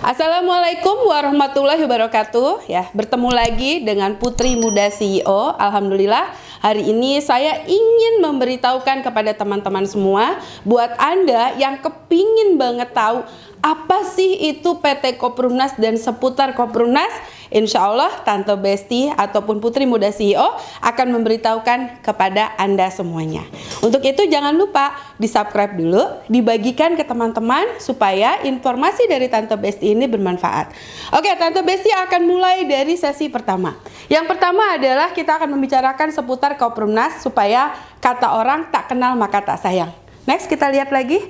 Assalamualaikum warahmatullahi wabarakatuh. Ya, bertemu lagi dengan Putri Muda CEO. Alhamdulillah, hari ini saya ingin memberitahukan kepada teman-teman semua, buat Anda yang kepingin banget tahu apa sih itu PT Koprumnas dan seputar Koprumnas, insya Allah Tante Besti ataupun Putri Muda CEO akan memberitahukan kepada Anda semuanya. Untuk itu jangan lupa di subscribe dulu, dibagikan ke teman-teman supaya informasi dari Tante Besti ini bermanfaat. Oke, Tante Besti akan mulai dari sesi pertama. Yang pertama adalah kita akan membicarakan seputar Koprumnas supaya kata orang tak kenal maka tak sayang. Next, kita lihat lagi.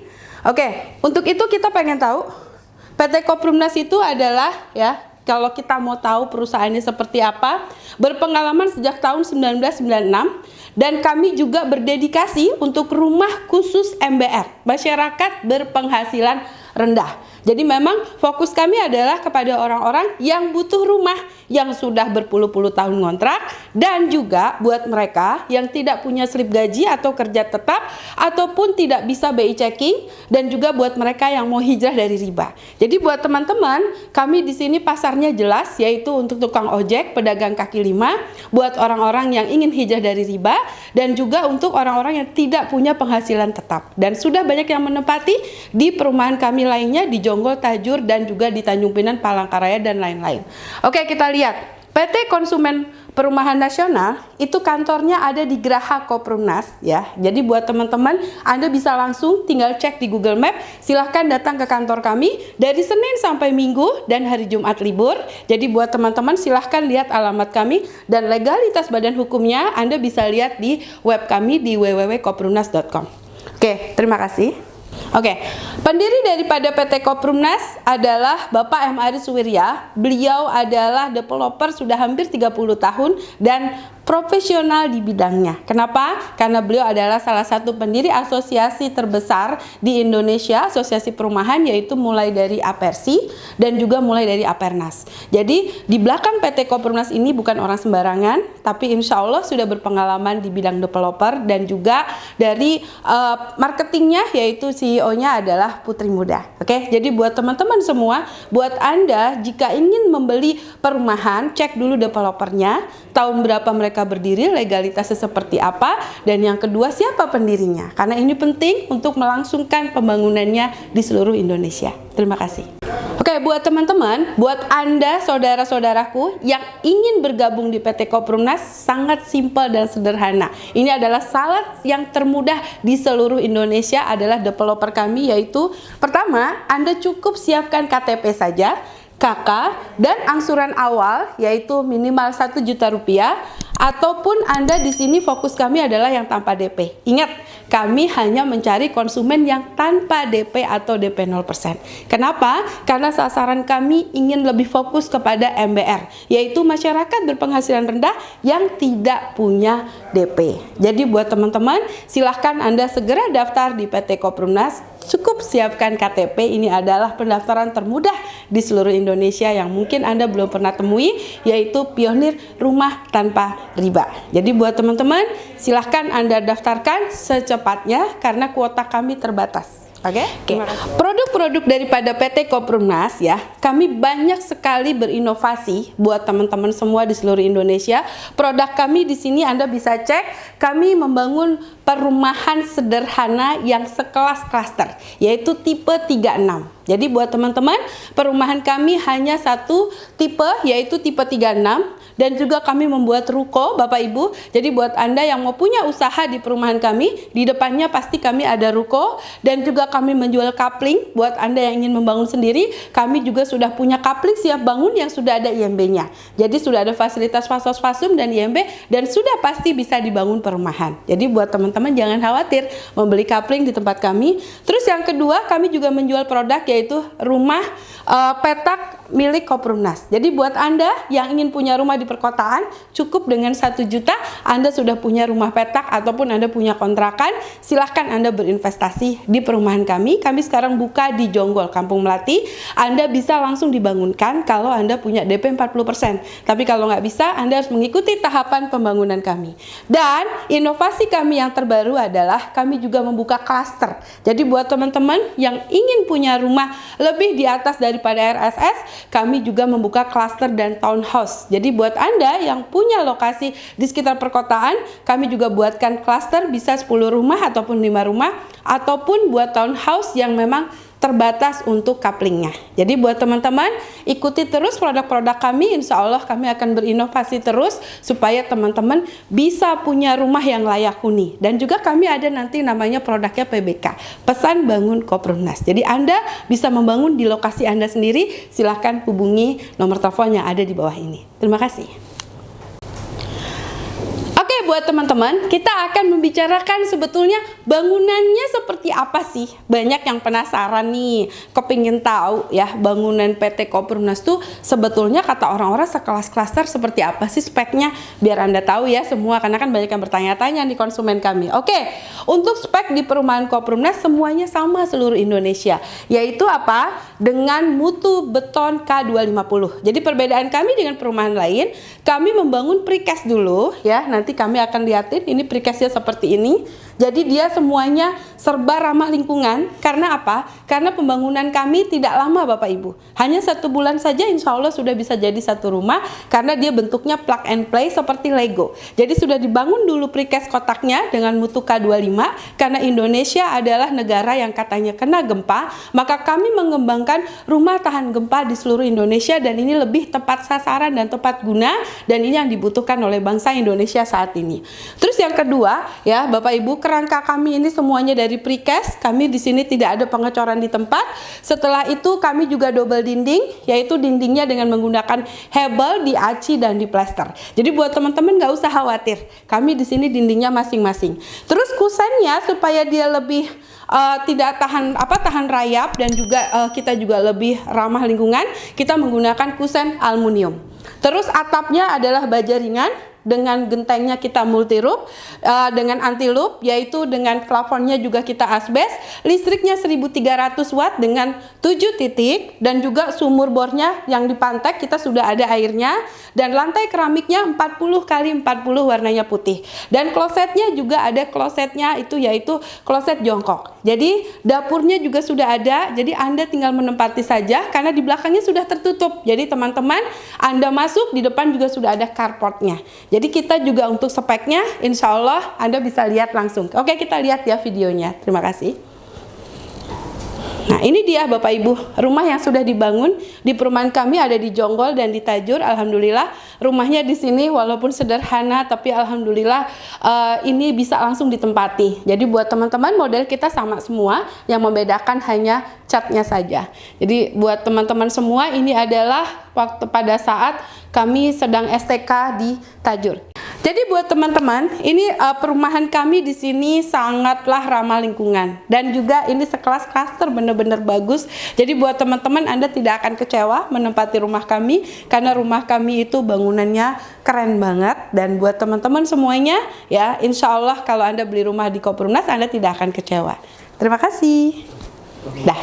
Oke, untuk itu kita pengen tahu PT Koprumnas itu adalah, ya, kalau kita mau tahu perusahaannya seperti apa, berpengalaman sejak tahun 1996 dan kami juga berdedikasi untuk rumah khusus MBR, masyarakat berpenghasilan rendah. Jadi memang fokus kami adalah kepada orang-orang yang butuh rumah, yang sudah berpuluh-puluh tahun ngontrak, dan juga buat mereka yang tidak punya slip gaji atau kerja tetap ataupun tidak bisa BI checking, dan juga buat mereka yang mau hijrah dari riba. Jadi buat teman-teman, kami di sini pasarnya jelas, yaitu untuk tukang ojek, pedagang kaki lima, buat orang-orang yang ingin hijrah dari riba, dan juga untuk orang-orang yang tidak punya penghasilan tetap. Dan sudah banyak yang menempati di perumahan kami lainnya di Jonggol, Tajur, dan juga di Tanjung Pinang, Palangkaraya, dan lain-lain. Oke, kita lihat. PT Konsumen Perumahan Nasional itu kantornya ada di Geraha Koprumnas, ya. Jadi buat teman-teman, Anda bisa langsung tinggal cek di Google Map. Silahkan datang ke kantor kami dari Senin sampai Minggu dan hari Jumat libur. Jadi buat teman-teman silahkan lihat alamat kami dan legalitas badan hukumnya Anda bisa lihat di web kami di www.koprumnas.com. Oke, terima kasih. Oke, pendiri daripada PT Koprumnas adalah Bapak M. Aris Suwirya. Beliau adalah developer sudah hampir 30 tahun dan profesional di bidangnya. Kenapa? Karena beliau adalah salah satu pendiri asosiasi terbesar di Indonesia, asosiasi perumahan, yaitu mulai dari Apersi dan juga mulai dari Apernas. Jadi di belakang PT Koprumnas ini bukan orang sembarangan, tapi insya Allah sudah berpengalaman di bidang developer dan juga dari marketingnya, yaitu CEO-nya adalah Putri Muda. Oke, jadi buat teman-teman semua, buat Anda jika ingin membeli perumahan, cek dulu developernya, tahun berapa mereka berdiri, legalitasnya seperti apa, dan yang kedua siapa pendirinya, karena ini penting untuk melangsungkan pembangunannya di seluruh Indonesia. Terima kasih. Oke, buat teman-teman, buat Anda saudara-saudaraku yang ingin bergabung di PT Koprumnas, sangat simpel dan sederhana. Ini adalah syarat yang termudah di seluruh Indonesia adalah developer kami, yaitu pertama, Anda cukup siapkan KTP saja, KK, dan angsuran awal yaitu minimal 1 juta rupiah, ataupun Anda di sini fokus kami adalah yang tanpa DP. Ingat, kami hanya mencari konsumen yang tanpa DP atau DP 0%. Kenapa? Karena sasaran kami ingin lebih fokus kepada MBR, yaitu masyarakat berpenghasilan rendah yang tidak punya DP. Jadi buat teman-teman, silahkan Anda segera daftar di PT Koprumnas. Cukup siapkan KTP, ini adalah pendaftaran termudah di seluruh Indonesia yang mungkin Anda belum pernah temui, yaitu pionir rumah tanpa riba. Jadi buat teman-teman, silahkan Anda daftarkan secepatnya karena kuota kami terbatas. Oke. Produk-produk daripada PT Koprumnas, ya, kami banyak sekali berinovasi buat teman-teman semua di seluruh Indonesia. Produk kami di sini Anda bisa cek, kami membangun perumahan sederhana yang sekelas klaster, yaitu tipe 36. Jadi buat teman-teman, perumahan kami hanya satu tipe, yaitu tipe 36, dan juga kami membuat ruko, Bapak Ibu. Jadi buat Anda yang mau punya usaha di perumahan kami, di depannya pasti kami ada ruko, dan juga kami menjual kapling. Buat Anda yang ingin membangun sendiri, kami juga sudah punya kapling siap bangun yang sudah ada IMB-nya. Jadi sudah ada fasilitas fasos-fasum dan IMB, dan sudah pasti bisa dibangun perumahan. Jadi buat teman-teman jangan khawatir membeli kapling di tempat kami. Terus yang kedua, kami juga menjual produk yaitu rumah petak milik Koprumnas. Jadi buat Anda yang ingin punya rumah di di perkotaan, cukup dengan 1 juta Anda sudah punya rumah petak ataupun Anda punya kontrakan. Silahkan Anda berinvestasi di perumahan kami. Kami sekarang buka di Jonggol, Kampung Melati. Anda bisa langsung dibangunkan kalau Anda punya DP 40%. Tapi kalau nggak bisa, Anda harus mengikuti tahapan pembangunan kami. Dan inovasi kami yang terbaru adalah kami juga membuka klaster. Jadi buat teman-teman yang ingin punya rumah lebih di atas daripada RSS, kami juga membuka klaster dan townhouse. Jadi buat Anda yang punya lokasi di sekitar perkotaan, kami juga buatkan klaster, bisa 10 rumah ataupun 5 rumah, ataupun buat townhouse yang memang terbatas untuk couplingnya. Jadi buat teman-teman, ikuti terus produk-produk kami. Insya Allah kami akan berinovasi terus supaya teman-teman bisa punya rumah yang layak huni. Dan juga kami ada nanti namanya produknya PBK, Pesan Bangun Koperumnas. Jadi Anda bisa membangun di lokasi Anda sendiri. Silahkan hubungi nomor telepon yang ada di bawah ini. Terima kasih. Buat teman-teman, kita akan membicarakan sebetulnya bangunannya seperti apa sih. Banyak yang penasaran nih, kepingin tahu ya bangunan PT Koperumnas tuh sebetulnya kata orang-orang sekelas klaster seperti apa sih speknya, biar Anda tahu ya semua, karena kan banyak yang bertanya-tanya di konsumen kami. Oke, untuk spek di perumahan Koperumnas semuanya sama seluruh Indonesia, yaitu apa? Dengan mutu beton K250. Jadi perbedaan kami dengan perumahan lain, kami membangun precast dulu ya, nanti kami akan lihatin ini precastnya seperti ini. Jadi dia semuanya serba ramah lingkungan. Karena apa? Karena pembangunan kami tidak lama Bapak Ibu, hanya 1 bulan saja insya Allah sudah bisa jadi satu rumah, karena dia bentuknya plug and play seperti Lego. Jadi sudah dibangun dulu precast kotaknya dengan mutu K25. Karena Indonesia adalah negara yang katanya kena gempa, maka kami mengembangkan rumah tahan gempa di seluruh Indonesia, dan ini lebih tepat sasaran dan tepat guna, dan ini yang dibutuhkan oleh bangsa Indonesia saat ini. Terus yang kedua ya Bapak Ibu, kerangka kami ini semuanya dari precast. Kami di sini tidak ada pengecoran di tempat. Setelah itu kami juga double dinding, yaitu dindingnya dengan menggunakan hebel, diaci dan diplester. Jadi buat teman-teman nggak usah khawatir, kami di sini dindingnya masing-masing. Terus kusennya supaya dia lebih tidak tahan rayap, dan juga kita juga lebih ramah lingkungan, kita menggunakan kusen aluminium. Terus atapnya adalah baja ringan, dengan gentengnya kita multi loop, dengan anti loop, yaitu dengan plafonnya juga kita asbes. Listriknya 1300 watt dengan 7 titik, dan juga sumur bornya yang dipantek kita sudah ada airnya, dan lantai keramiknya 40 x 40 warnanya putih. Dan klosetnya juga ada klosetnya itu, yaitu kloset jongkok. Jadi dapurnya juga sudah ada, jadi Anda tinggal menempati saja karena di belakangnya sudah tertutup. Jadi teman-teman, Anda masuk, di depan juga sudah ada carportnya. Jadi kita juga untuk speknya insya Allah Anda bisa lihat langsung. Oke, kita lihat ya videonya. Terima kasih. Nah ini dia Bapak Ibu, rumah yang sudah dibangun di perumahan kami ada di Jonggol dan di Tajur. Alhamdulillah rumahnya di sini walaupun sederhana, tapi alhamdulillah ini bisa langsung ditempati. Jadi buat teman-teman, model kita sama semua, yang membedakan hanya catnya saja. Jadi buat teman-teman semua, ini adalah waktu pada saat kami sedang STK di Tajur. Jadi buat teman-teman, ini perumahan kami di sini sangatlah ramah lingkungan, dan juga ini sekelas klaster, benar-benar bagus. Jadi buat teman-teman, Anda tidak akan kecewa menempati rumah kami, karena rumah kami itu bangunannya keren banget. Dan buat teman-teman semuanya ya, insya Allah kalau Anda beli rumah di Koperumnas, Anda tidak akan kecewa. Terima kasih. Dah.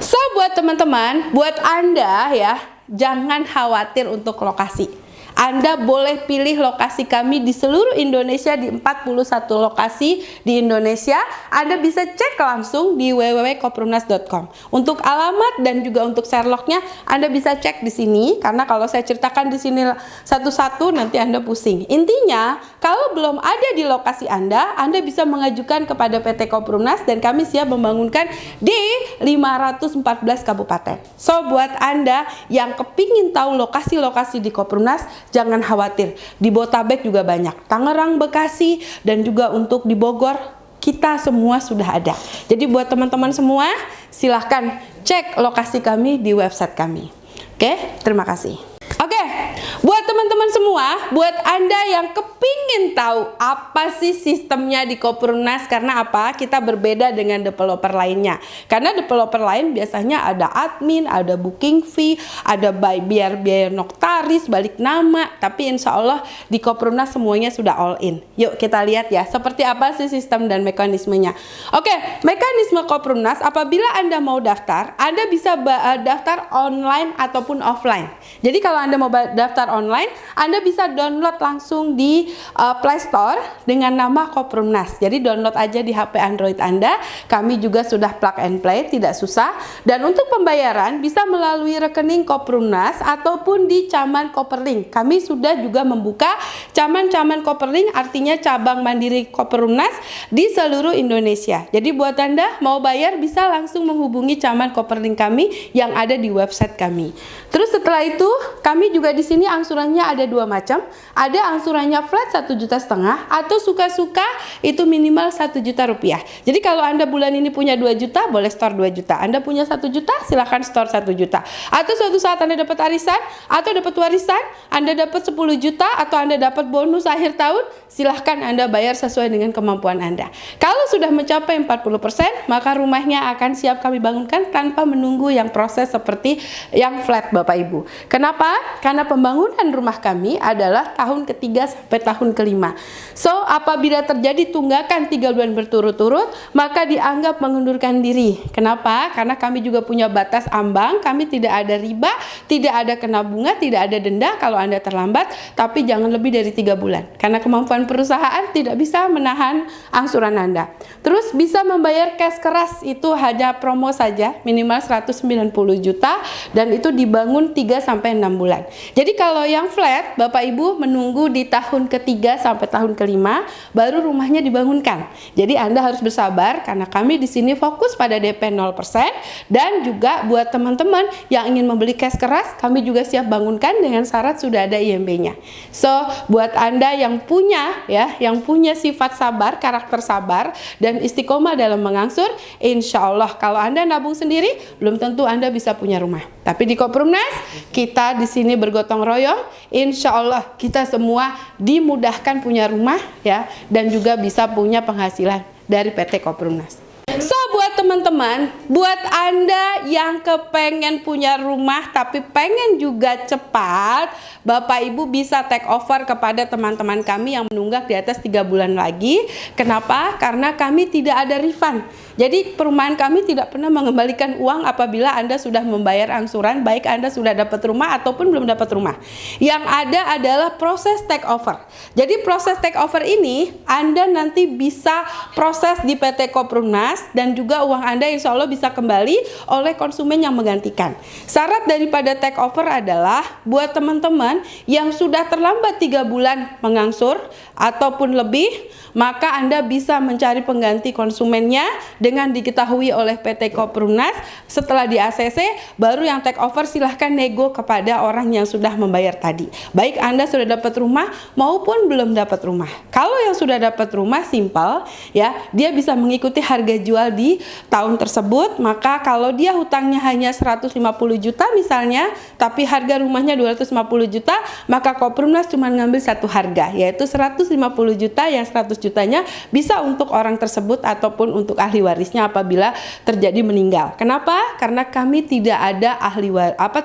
So buat teman-teman, buat Anda ya, jangan khawatir untuk lokasi. Anda boleh pilih lokasi kami di seluruh Indonesia, di 41 lokasi di Indonesia. Anda bisa cek langsung di www.koperumnas.com. Untuk alamat dan juga untuk Sherlocknya Anda bisa cek di sini, karena kalau saya ceritakan di sini satu-satu nanti Anda pusing. Intinya, kalau belum ada di lokasi Anda bisa mengajukan kepada PT Koperumnas, dan kami siap membangunkan di 514 kabupaten. So buat Anda yang kepingin tahu lokasi-lokasi di Koperumnas, jangan khawatir, di Botabek juga banyak, Tangerang, Bekasi, dan juga untuk di Bogor, kita semua sudah ada. Jadi buat teman-teman semua, silahkan cek lokasi kami di website kami. Oke, terima kasih. Oke, buat teman-teman teman-teman semua, buat Anda yang kepingin tahu apa sih sistemnya di Kopperumnas, karena apa? Kita berbeda dengan developer lainnya. Karena developer lain biasanya ada admin, ada booking fee, ada biaya notaris, balik nama. Tapi insya Allah di Kopperumnas semuanya sudah all in. Yuk kita lihat ya, seperti apa sih sistem dan mekanismenya. Oke, mekanisme Kopperumnas, apabila Anda mau daftar, Anda bisa daftar online ataupun offline. Jadi kalau Anda mau daftar online, Anda bisa download langsung di Play Store dengan nama Kopperumnas. Jadi download aja di HP Android Anda. Kami juga sudah plug and play, tidak susah. Dan untuk pembayaran bisa melalui rekening Kopperumnas ataupun di Caman Kopperlink. Kami sudah juga membuka Caman Kopperlink, artinya cabang mandiri Kopperumnas di seluruh Indonesia. Jadi buat Anda mau bayar bisa langsung menghubungi Caman Kopperlink kami yang ada di website kami. Terus setelah itu kami juga di sini angsurannya ada dua macam. Ada angsurannya flat 1,5 juta atau suka-suka itu minimal 1 juta rupiah. Jadi kalau Anda bulan ini punya 2 juta boleh store 2 juta. Anda punya 1 juta silahkan store 1 juta. Atau suatu saat Anda dapat arisan atau dapat warisan, Anda dapat 10 juta atau Anda dapat bonus akhir tahun, silahkan Anda bayar sesuai dengan kemampuan Anda. Kalau sudah mencapai 40%, maka rumahnya akan siap kami bangunkan tanpa menunggu yang proses seperti yang flat Bapak Ibu. Kenapa? Karena pembangunan rumah kami adalah tahun ketiga sampai tahun kelima. So, apabila terjadi tunggakan 3 bulan berturut-turut, maka dianggap mengundurkan diri. Kenapa? Karena kami juga punya batas ambang, kami tidak ada riba, tidak ada kena bunga, tidak ada denda kalau Anda terlambat, tapi jangan lebih dari 3 bulan. Karena kemampuan perusahaan tidak bisa menahan angsuran Anda. Terus bisa membayar cash keras, itu hanya promo saja, minimal 190 juta, dan itu dibangun 3 sampai 6 bulan. Jadi kalau yang flat, Bapak Ibu menunggu di tahun ketiga sampai tahun kelima baru rumahnya dibangunkan. Jadi Anda harus bersabar karena kami di sini fokus pada DP 0% dan juga buat teman-teman yang ingin membeli cash keras, kami juga siap bangunkan dengan syarat sudah ada IMB-nya. So, buat Anda yang punya sifat sabar, karakter sabar dan istiqomah dalam mengangsur, insya Allah kalau Anda nabung sendiri belum tentu Anda bisa punya rumah. Tapi di Kopperumnas kita di sini bergotong royong, insya Allah kita semua dimudahkan punya rumah ya, dan juga bisa punya penghasilan dari PT Kopperumnas. So buat teman-teman, buat Anda yang kepengen punya rumah tapi pengen juga cepat, Bapak Ibu bisa take over kepada teman-teman kami yang menunggak di atas 3 bulan lagi. Kenapa? Karena kami tidak ada refund. Jadi perumahan kami tidak pernah mengembalikan uang apabila Anda sudah membayar angsuran, baik Anda sudah dapat rumah ataupun belum dapat rumah. Yang ada adalah proses take over. Jadi proses take over ini Anda nanti bisa proses di PT Kopperumnas dan juga uang Anda insya Allah bisa kembali oleh konsumen yang menggantikan. Syarat daripada take over adalah buat teman-teman yang sudah terlambat 3 bulan mengangsur ataupun lebih, maka Anda bisa mencari pengganti konsumennya dengan diketahui oleh PT Kopperumnas. Setelah di ACC, baru yang take over silahkan nego kepada orang yang sudah membayar tadi. Baik Anda sudah dapat rumah maupun belum dapat rumah. Kalau yang sudah dapat rumah simpel ya, dia bisa mengikuti harga jual di tahun tersebut. Maka kalau dia hutangnya hanya 150 juta misalnya, tapi harga rumahnya 250 juta, maka Kopperumnas cuma ngambil satu harga, yaitu 150 juta, yang 100 jutanya bisa untuk orang tersebut ataupun untuk ahli warisnya apabila terjadi meninggal. Kenapa? Karena kami tidak ada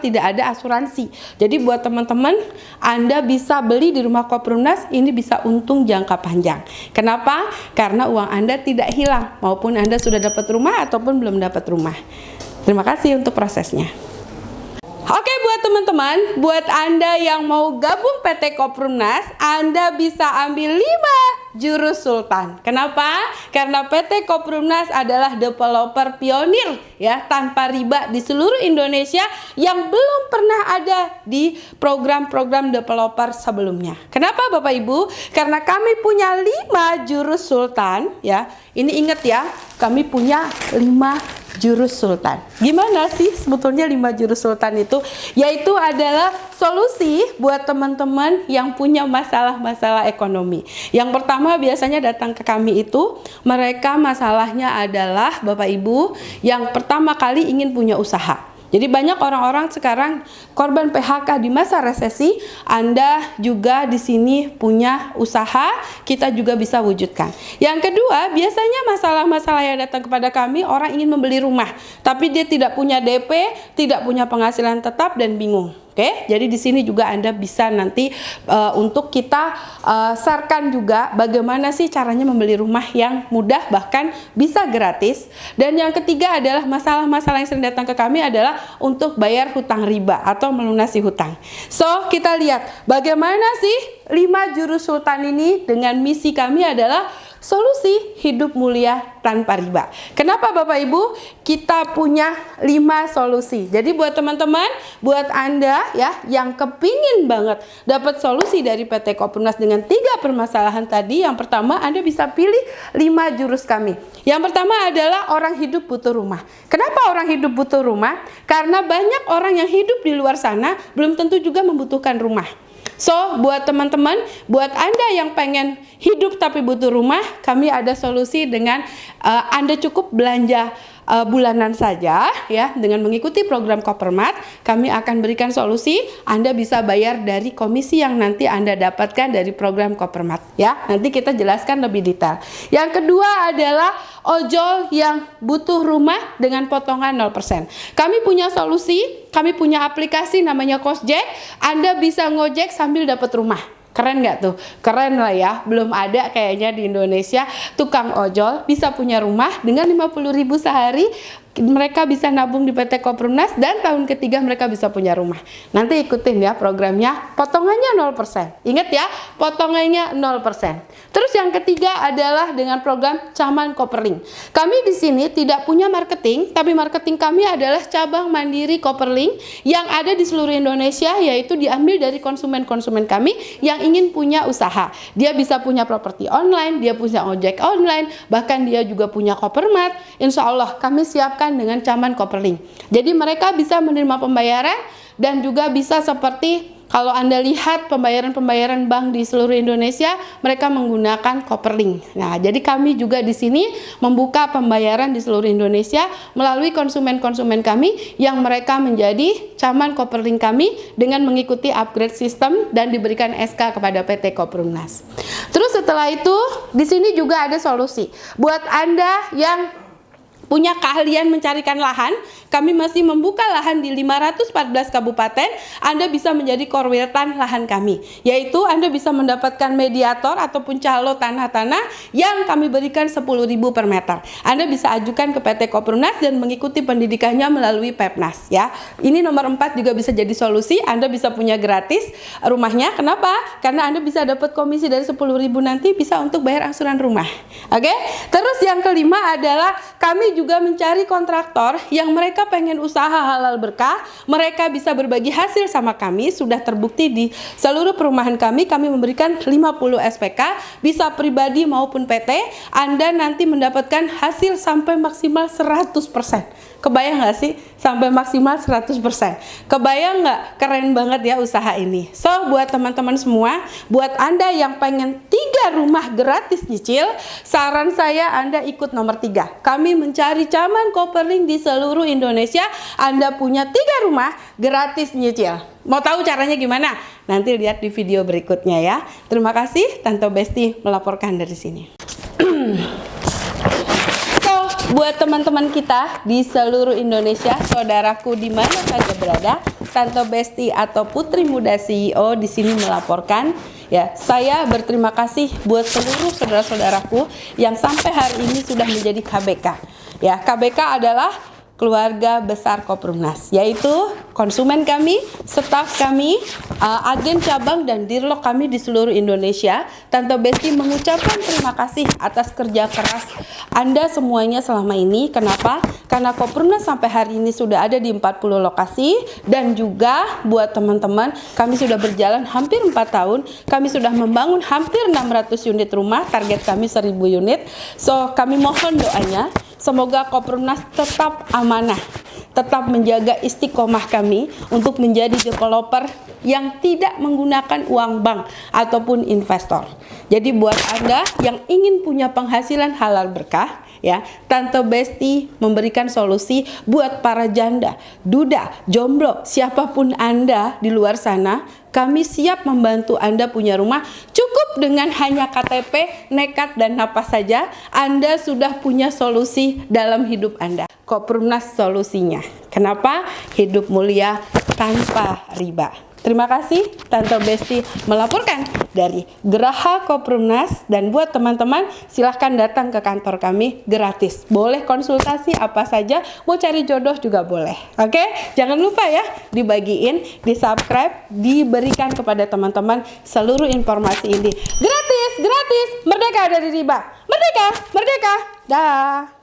tidak ada asuransi. Jadi buat teman-teman, Anda bisa beli di rumah Kopperumnas, ini bisa untung jangka panjang. Kenapa? Karena uang Anda tidak hilang, maupun Anda sudah dapat rumah ataupun belum dapat rumah. Terima kasih untuk prosesnya. Oke, buat teman-teman, buat Anda yang mau gabung PT Kopperumnas, Anda bisa ambil 5 jurus sultan. Kenapa? Karena PT Kopperumnas adalah developer pionir ya, tanpa riba di seluruh Indonesia yang belum pernah ada di program-program developer sebelumnya. Kenapa Bapak Ibu? Karena kami punya 5 jurus sultan ya. Ini ingat ya, kami punya 5 jurus sultan. Gimana sih sebetulnya 5 jurus sultan itu? Yaitu adalah solusi buat teman-teman yang punya masalah-masalah ekonomi. Yang pertama biasanya datang ke kami itu, mereka masalahnya adalah Bapak Ibu yang pertama kali ingin punya usaha. Jadi banyak orang-orang sekarang korban PHK di masa resesi. Anda juga di sini punya usaha, kita juga bisa wujudkan. Yang kedua, biasanya masalah-masalah yang datang kepada kami, orang ingin membeli rumah, tapi dia tidak punya DP, tidak punya penghasilan tetap dan bingung. Oke, jadi di sini juga Anda bisa nanti untuk kita sarankan juga bagaimana sih caranya membeli rumah yang mudah bahkan bisa gratis. Dan yang ketiga adalah masalah-masalah yang sering datang ke kami adalah untuk bayar hutang riba atau melunasi hutang. So, kita lihat bagaimana sih 5 jurus sultan ini dengan misi kami adalah solusi hidup mulia tanpa riba. Kenapa Bapak Ibu? Kita punya 5 solusi. Jadi buat teman-teman, buat Anda ya yang kepingin banget dapat solusi dari PT Kopimnas dengan 3 permasalahan tadi, yang pertama Anda bisa pilih 5 jurus kami. Yang pertama adalah orang hidup butuh rumah. Kenapa orang hidup butuh rumah? Karena banyak orang yang hidup di luar sana belum tentu juga membutuhkan rumah. So, buat teman-teman, buat Anda yang pengen hidup tapi butuh rumah, kami ada solusi dengan Anda cukup belanja bulanan saja ya, dengan mengikuti program Kopermat. Kami akan berikan solusi, Anda bisa bayar dari komisi yang nanti Anda dapatkan dari program Kopermat ya. Nanti kita jelaskan lebih detail. Yang kedua adalah ojol yang butuh rumah dengan potongan 0%. Kami punya solusi, kami punya aplikasi namanya Kosjek. Anda bisa ngojek sambil dapat rumah. Keren nggak tuh? Keren lah ya. Belum ada kayaknya di Indonesia tukang ojol bisa punya rumah dengan 50.000 sehari. Mereka bisa nabung di PT Kopimnas dan tahun ketiga mereka bisa punya rumah. Nanti ikutin ya programnya, potongannya 0%. Ingat ya, potongannya 0%. Terus yang ketiga adalah dengan program Caman Koperling. Kami di sini tidak punya marketing, tapi marketing kami adalah cabang mandiri Koperling yang ada di seluruh Indonesia, yaitu diambil dari konsumen-konsumen kami yang ingin punya usaha. Dia bisa punya properti online, dia punya ojek online, bahkan dia juga punya Kopermat. Insya Allah kami siapkan dengan Caman Koperling. Jadi mereka bisa menerima pembayaran dan juga bisa seperti kalau Anda lihat pembayaran-pembayaran bank di seluruh Indonesia, mereka menggunakan Koperling. Nah, jadi kami juga di sini membuka pembayaran di seluruh Indonesia melalui konsumen-konsumen kami yang mereka menjadi Caman Koperling kami dengan mengikuti upgrade sistem dan diberikan SK kepada PT Kopimnas. Terus setelah itu, di sini juga ada solusi buat Anda yang punya keahlian mencarikan lahan. Kami masih membuka lahan di 514 kabupaten. Anda bisa menjadi korwetan lahan kami, yaitu Anda bisa mendapatkan mediator ataupun calo tanah-tanah yang kami berikan 10.000 per meter. Anda bisa ajukan ke PT Kopimnas dan mengikuti pendidikannya melalui Pepnas ya. Ini nomor 4 juga bisa jadi solusi. Anda bisa punya gratis rumahnya. Kenapa? Karena Anda bisa dapat komisi dari 10.000 nanti bisa untuk bayar angsuran rumah. Oke? Terus yang kelima adalah kami juga mencari kontraktor yang mereka pengen usaha halal berkah. Mereka bisa berbagi hasil sama kami. Sudah terbukti di seluruh perumahan kami memberikan 50 SPK, bisa pribadi maupun PT. Anda nanti mendapatkan hasil sampai maksimal 100%. Kebayang nggak sih? Sampai maksimal 100%. Kebayang nggak? Keren banget ya usaha ini. So, buat teman-teman semua, buat Anda yang pengen 3 rumah gratis nyicil, saran saya Anda ikut nomor 3. Kami mencari Caman Koperling di seluruh Indonesia. Anda punya 3 rumah gratis nyicil. Mau tahu caranya gimana? Nanti lihat di video berikutnya ya. Terima kasih, Tante Besti melaporkan dari sini. Buat teman-teman kita di seluruh Indonesia, saudaraku di mana saja berada, Tante Besti atau Putri Muda CEO di sini melaporkan ya. Saya berterima kasih buat seluruh saudara-saudaraku yang sampai hari ini sudah menjadi KBK. Ya, KBK adalah keluarga besar Kopimnas, yaitu konsumen kami, staf kami, agen cabang dan dirlok kami di seluruh Indonesia. Tante Besti mengucapkan terima kasih atas kerja keras Anda semuanya selama ini. Kenapa? Karena Kopimnas sampai hari ini sudah ada di 40 lokasi, dan juga buat teman-teman, kami sudah berjalan hampir 4 tahun. Kami sudah membangun hampir 600 unit rumah, target kami 1000 unit. So, kami mohon doanya semoga Kopimnas tetap amanah, tetap menjaga istiqomah kami untuk menjadi developer yang tidak menggunakan uang bank ataupun investor. Jadi buat Anda yang ingin punya penghasilan halal berkah, ya. Tante Besti memberikan solusi buat para janda, duda, jomblo, siapapun Anda di luar sana. Kami siap membantu Anda punya rumah. Cukup dengan hanya KTP, nekat dan napas saja, Anda sudah punya solusi dalam hidup Anda. Koprumnas solusinya. Kenapa? Hidup mulia tanpa riba. Terima kasih Tante Besti melaporkan dari Geraha Koprumnas, dan buat teman-teman silahkan datang ke kantor kami gratis. Boleh konsultasi apa saja, mau cari jodoh juga boleh. Oke, jangan lupa ya dibagiin, di subscribe, diberikan kepada teman-teman seluruh informasi ini. Gratis, gratis, merdeka dari riba. Merdeka, merdeka. Dah.